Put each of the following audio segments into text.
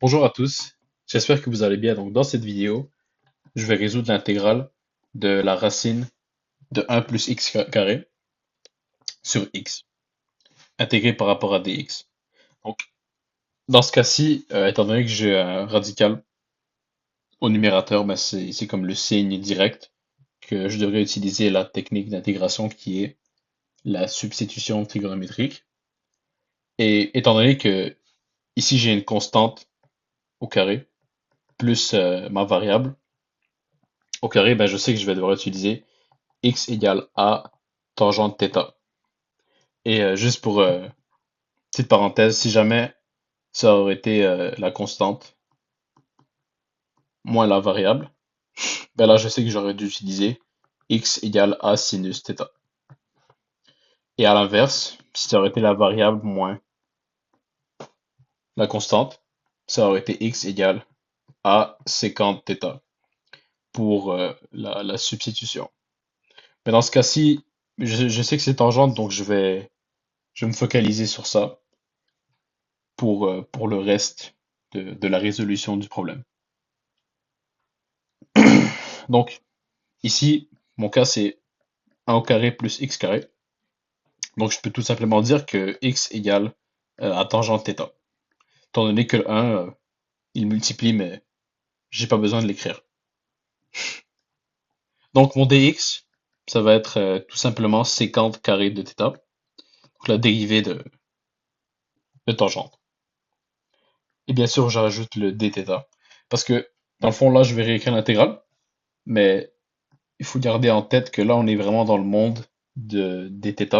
Bonjour à tous, j'espère que vous allez bien. Donc, dans cette vidéo, je vais résoudre l'intégrale de la racine de 1 plus x carré sur x, intégrée par rapport à dx. Donc, dans ce cas-ci, étant donné que j'ai un radical au numérateur, ben c'est comme le signe direct que je devrais utiliser la technique d'intégration qui est la substitution trigonométrique. Et étant donné que ici j'ai une constante au carré plus ma variable au carré, ben je sais que je vais devoir utiliser x égale a tangente θ. Et juste pour petite parenthèse, si jamais ça aurait été la constante moins la variable, ben là je sais que j'aurais dû utiliser x égale a sinus θ. Et à l'inverse, si ça aurait été la variable moins la constante, ça aurait été x égale a sécante θ pour la substitution. Mais dans ce cas-ci, je sais que c'est tangente, donc je vais me focaliser sur ça pour le reste de la résolution du problème. Donc, ici, mon cas, c'est 1 au carré plus x carré. Donc, je peux tout simplement dire que x égale à tangente θ. Étant donné que le 1, il multiplie, mais j'ai pas besoin de l'écrire. Donc, mon dx, ça va être tout simplement sécante carré de θ. Donc, la dérivée de tangente. Et bien sûr, j'ajoute le dθ. Parce que, dans le fond, là, je vais réécrire l'intégrale. Mais il faut garder en tête que là, on est vraiment dans le monde de dθ.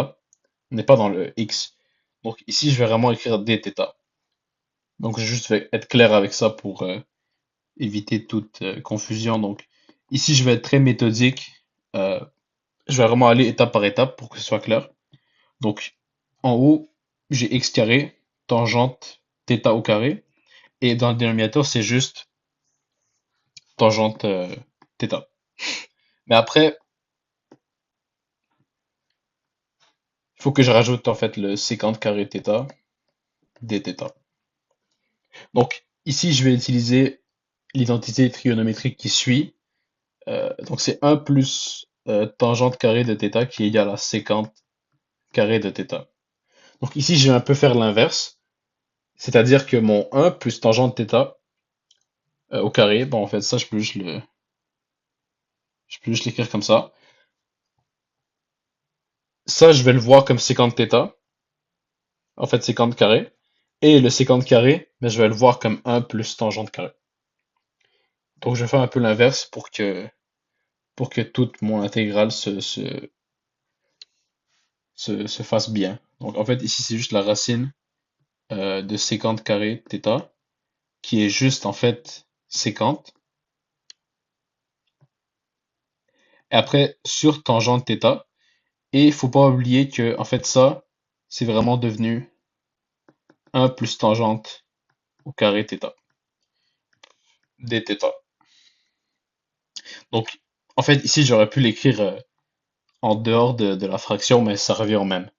On n'est pas dans le x. Donc ici, je vais vraiment écrire dθ. Donc je juste vais être clair avec ça pour éviter toute confusion. Donc ici, je vais être très méthodique. Euh, je vais vraiment aller étape par étape pour que ce soit clair. Donc en haut, j'ai x carré, tangente θ au carré. Et dans le dénominateur, c'est juste tangente θ. Mais après, il faut que je rajoute en fait le sécante carré θ dθ. Donc ici, je vais utiliser l'identité trigonométrique qui suit. Donc c'est 1 plus tangente carrée de θ qui est égal à sécante carré de θ. Donc ici, je vais un peu faire l'inverse, c'est-à-dire que mon 1 plus tangente θ au carré, bon en fait ça, je peux juste l'écrire comme ça. Ça, je vais le voir comme sécante θ, en fait sécante carré. Et le sécante carré, ben, je vais le voir comme 1 plus tangente carré. Donc je vais faire un peu l'inverse pour que toute mon intégrale se fasse bien. Donc en fait ici c'est juste la racine de sécante carré θ qui est juste en fait sécante. Et après sur tangente θ. Et il faut pas oublier que en fait ça c'est vraiment devenu 1 plus tangente au carré θ dθ. Donc en fait ici j'aurais pu l'écrire en dehors de la fraction mais ça revient au même.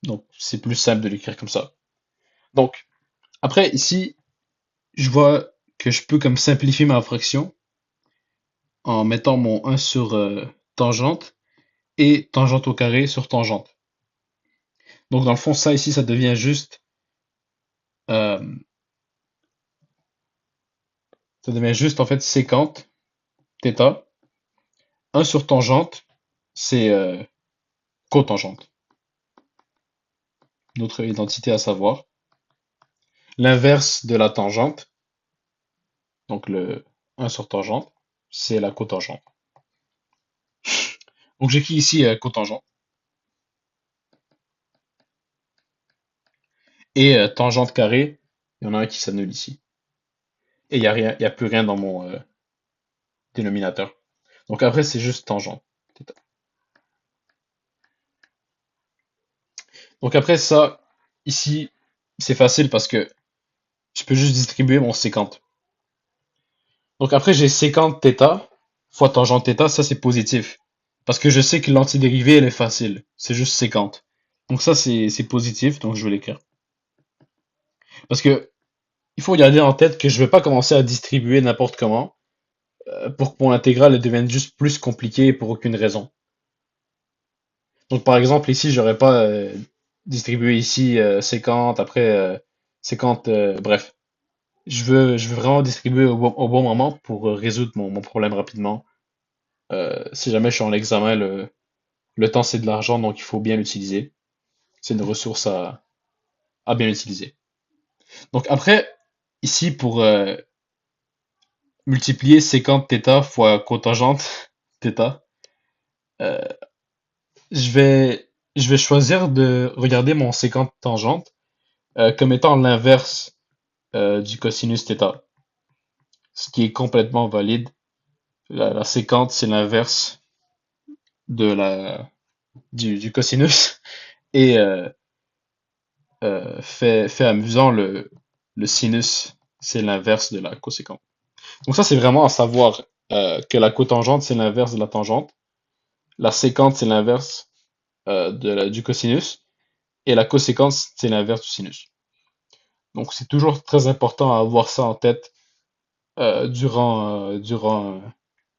Donc c'est plus simple de l'écrire comme ça. Donc après ici je vois que je peux comme simplifier ma fraction en mettant mon 1 sur tangente et tangente au carré sur tangente. Donc dans le fond, ça ici, euh, ça devient juste en fait sécante θ. 1 sur tangente, c'est cotangente. Notre identité à savoir. L'inverse de la tangente, donc le 1 sur tangente, c'est la cotangente. Donc j'écris ici cotangente. Et tangente carrée, il y en a un qui s'annule ici. Et il n'y a rien, il y a plus rien dans mon dénominateur. Donc après, c'est juste tangente. Donc après ça, ici, c'est facile parce que je peux juste distribuer mon sécante. Donc après, j'ai sécante θ fois tangente θ, ça c'est positif. Parce que je sais que l'antidérivée, elle est facile. C'est juste sécante. Donc ça, c'est positif, donc je vais l'écrire. Parce que il faut garder en tête que je vais pas commencer à distribuer n'importe comment pour que mon intégrale elle devienne juste plus compliquée pour aucune raison. Donc par exemple ici, j'aurais pas distribué ici 50, après 50, bref. Je veux vraiment distribuer au bon moment pour résoudre mon problème rapidement. Si jamais je suis en examen, le temps c'est de l'argent, donc il faut bien l'utiliser. C'est une ressource à bien utiliser. Donc après, ici pour multiplier sécante θ fois cotangente θ, euh, je vais, je vais choisir de regarder mon sécante tangente comme étant l'inverse du cosinus θ, ce qui est complètement valide. La sécante, c'est l'inverse de du cosinus. Et fait amusant, le sinus, c'est l'inverse de la coséquente. Donc ça, c'est vraiment à savoir que la cotangente, c'est l'inverse de la tangente. La séquente, c'est l'inverse du cosinus. Et la coséquente, c'est l'inverse du sinus. Donc c'est toujours très important à avoir ça en tête durant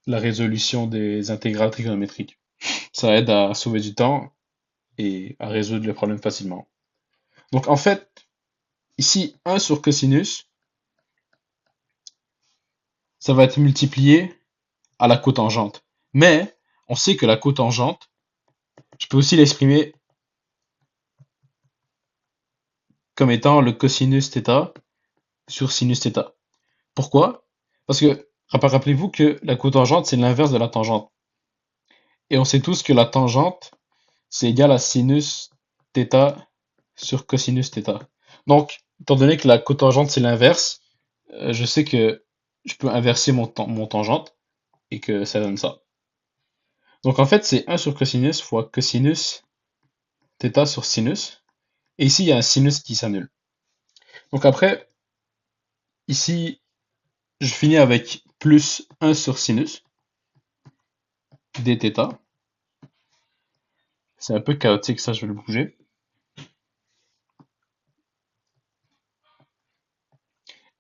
la résolution des intégrales trigonométriques. Ça aide à sauver du temps et à résoudre le problème facilement. Donc en fait, ici, 1 sur cosinus, ça va être multiplié à la cotangente. Mais on sait que la cotangente, je peux aussi l'exprimer comme étant le cosinus θ sur sinus θ. Pourquoi? Parce que rappelez-vous que la cotangente, c'est l'inverse de la tangente. Et on sait tous que la tangente, c'est égal à sinus θ sur cosinus θ. Donc, étant donné que la cotangente, c'est l'inverse, je sais que je peux inverser mon tangente et que ça donne ça. Donc en fait, c'est 1 sur cosinus fois cosinus θ sur sinus. Et ici, il y a un sinus qui s'annule. Donc après, ici, je finis avec plus 1 sur sinus dθ. C'est un peu chaotique, ça, je vais le bouger.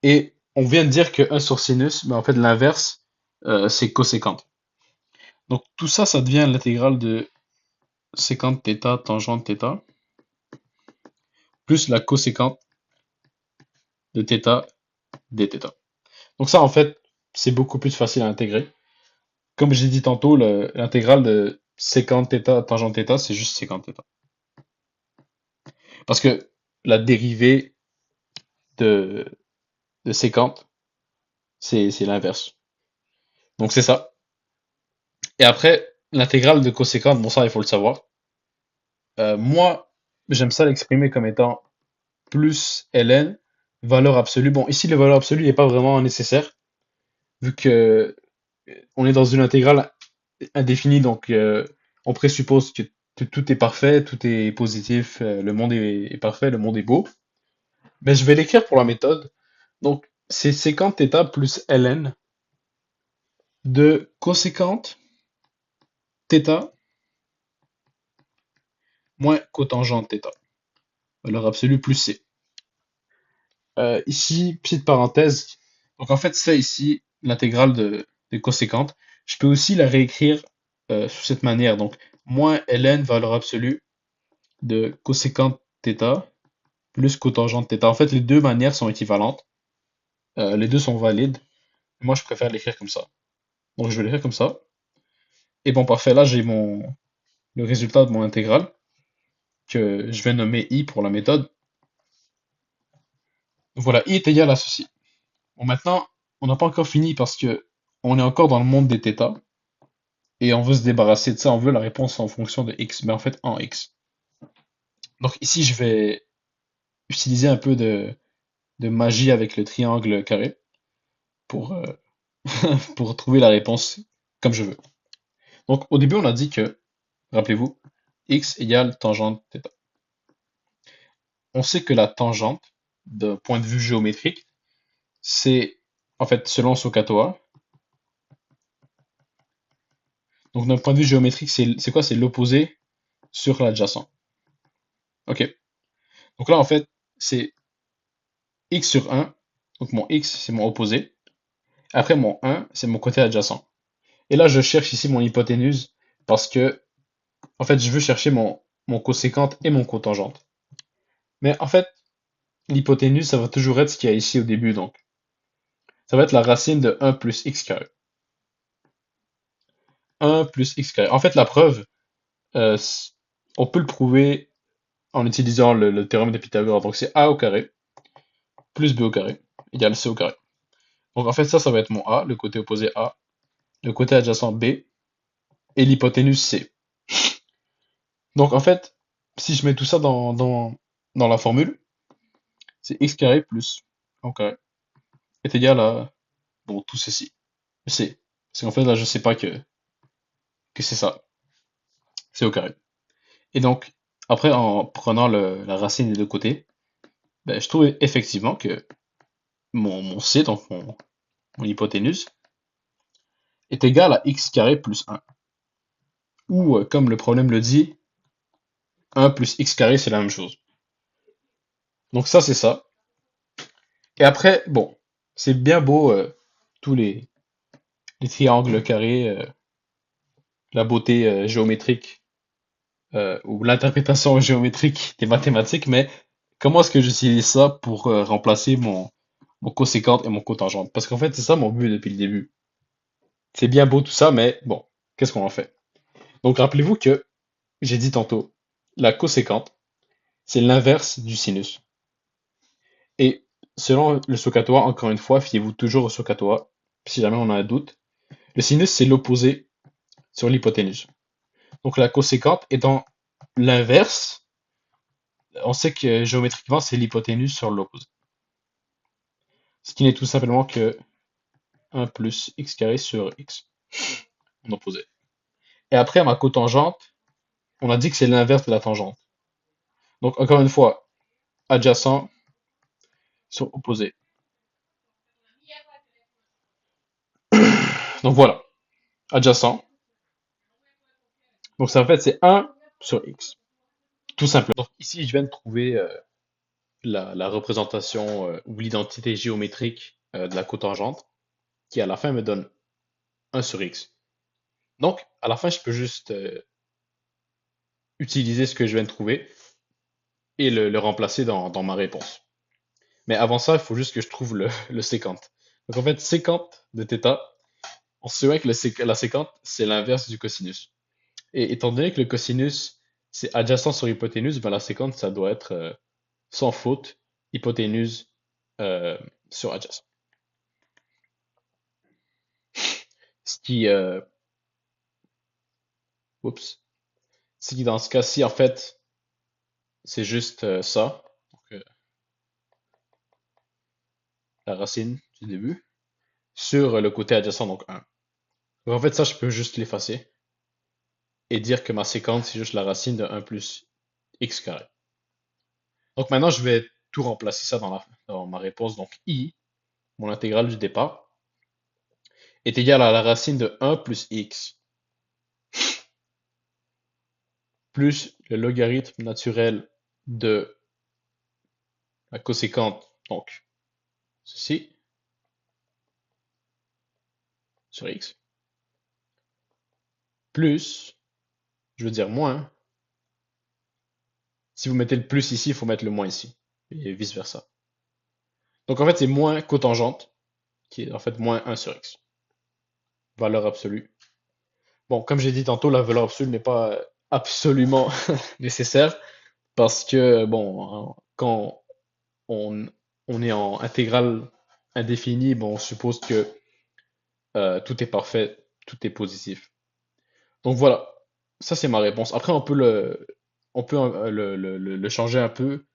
Et on vient de dire que 1 sur sinus, mais en fait, l'inverse, c'est coséquente. Donc tout ça, ça devient l'intégrale de sécante θ tangente θ, plus la coséquente de θ dθ. Donc ça, en fait, c'est beaucoup plus facile à intégrer. Comme j'ai dit tantôt, l'intégrale de sécante θ tangente θ, c'est juste sécante θ. Parce que la dérivée de, de sécante, c'est l'inverse. Donc c'est ça. Et après, l'intégrale de coséquente, bon ça, il faut le savoir. Moi, j'aime ça l'exprimer comme étant plus ln, valeur absolue. Bon, ici, le valeur absolue n'est pas vraiment nécessaire, vu que on est dans une intégrale indéfinie, donc on présuppose que tout est parfait, tout est positif, le monde est parfait, le monde est beau. Mais je vais l'écrire pour la méthode. Donc, c'est sécante θ plus ln de coséquente θ moins cotangente θ. Valeur absolue plus c. Ici, petite parenthèse. Donc, en fait, ça ici, l'intégrale de coséquente, je peux aussi la réécrire sous cette manière. Donc, moins ln, valeur absolue de coséquente θ plus cotangente θ. En fait, les deux manières sont équivalentes. Les deux sont valides. Moi, je préfère l'écrire comme ça. Donc, je vais l'écrire comme ça. Et bon, parfait. Là, j'ai le résultat de mon intégrale que je vais nommer i pour la méthode. Voilà, i est égal à ceci. Bon, maintenant, on n'a pas encore fini parce que on est encore dans le monde des θ et on veut se débarrasser de ça. On veut la réponse en fonction de x, mais en fait en x. Donc ici, je vais utiliser un peu de magie avec le triangle carré pour, pour trouver la réponse comme je veux. Donc au début, on a dit que, rappelez-vous, x égale tangente θ. On sait que la tangente, d'un point de vue géométrique, c'est, en fait, selon SOHCAHTOA, donc d'un point de vue géométrique, c'est quoi? C'est l'opposé sur l'adjacent. Ok. Donc là, en fait, c'est x sur 1 Donc mon x, c'est mon opposé. Après, mon 1, c'est mon côté adjacent. Et là, je cherche ici mon hypoténuse parce que, en fait, je veux chercher mon coséquente et mon cotangente. Mais en fait, l'hypoténuse, ça va toujours être ce qu'il y a ici au début, donc. Ça va être la racine de 1 plus x carré. 1 plus x carré. En fait, la preuve, euh, on peut le prouver en utilisant le théorème de Pythagore. Donc, c'est a au carré plus b au carré égale c au carré. Donc, en fait, ça va être mon a, le côté opposé a, le côté adjacent b, et l'hypoténuse c. Donc, en fait, si je mets tout ça dans la formule, c'est x carré plus a au carré est égal à, bon, tout ceci, c. Parce qu'en fait, là, je sais pas que c'est ça, c au carré. Et donc, après, en prenant la racine des deux côtés, ben, je trouve effectivement que mon c, donc mon hypoténuse, est égal à x carré plus 1. Ou, comme le problème le dit, 1 plus x carré, c'est la même chose. Donc ça, c'est ça. Et après, bon, c'est bien beau, tous les triangles carrés, la beauté géométrique, ou l'interprétation géométrique des mathématiques, mais comment est-ce que j'utilise ça pour remplacer mon coséquente et mon cotangente? Parce qu'en fait, c'est ça mon but depuis le début. C'est bien beau tout ça, mais bon, qu'est-ce qu'on en fait? Donc rappelez-vous que j'ai dit tantôt, la coséquente, c'est l'inverse du sinus. Et selon le SOHCAHTOA, encore une fois, fiez-vous toujours au SOHCAHTOA, si jamais on a un doute. Le sinus, c'est l'opposé sur l'hypoténuse. Donc la coséquente étant l'inverse, on sait que géométriquement, c'est l'hypoténuse sur l'opposé. Ce qui n'est tout simplement que 1 plus x carré sur x, en opposé. Et après, ma cotangente, on a dit que c'est l'inverse de la tangente. Donc encore une fois, adjacent sur opposé. Donc voilà, adjacent. Donc ça en fait c'est 1 sur x. Tout simplement. Donc ici je viens de trouver la représentation ou l'identité géométrique de la cotangente qui à la fin me donne 1 sur x. Donc à la fin je peux juste utiliser ce que je viens de trouver et le remplacer dans ma réponse. Mais avant ça, il faut juste que je trouve le séquente. Donc en fait, séquente de θ, on se souvient que la séquente, c'est l'inverse du cosinus. Et étant donné que le cosinus, c'est adjacent sur hypoténuse, ben la séquente, ça doit être sans faute hypoténuse euh, sur adjacent. Ce qui, oups, ce qui dans ce cas-ci, en fait, c'est juste ça. Donc, la racine du début sur le côté adjacent, donc 1. Donc en fait, ça, je peux juste l'effacer et dire que ma séquence, c'est juste la racine de 1 plus x carré. Donc maintenant, je vais tout remplacer ça dans ma réponse. Donc I, mon intégrale du départ, est égale à la racine de 1 plus x plus le logarithme naturel de la coséquente, donc ceci, sur x, plus, je veux dire moins, si vous mettez le plus ici, il faut mettre le moins ici, et vice-versa. Donc en fait, c'est moins cotangente, qui est en fait moins 1 sur x, valeur absolue. Bon, comme j'ai dit tantôt, la valeur absolue n'est pas absolument nécessaire, parce que, bon, hein, quand on, on est en intégrale indéfinie, bon, on suppose que tout est parfait, tout est positif. Donc voilà, ça c'est ma réponse. Après, on peut le changer un peu,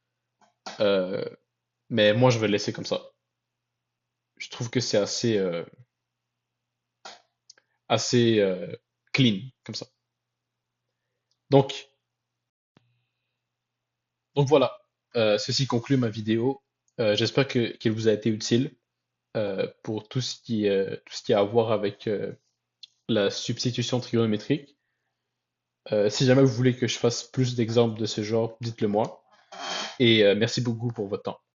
euh, mais moi je vais le laisser comme ça. Je trouve que c'est assez clean comme ça. Donc, donc voilà, ceci conclut ma vidéo. J'espère qu'elle vous a été utile pour tout ce qui a à voir avec la substitution trigonométrique. Si jamais vous voulez que je fasse plus d'exemples de ce genre, dites-le moi. Et merci beaucoup pour votre temps.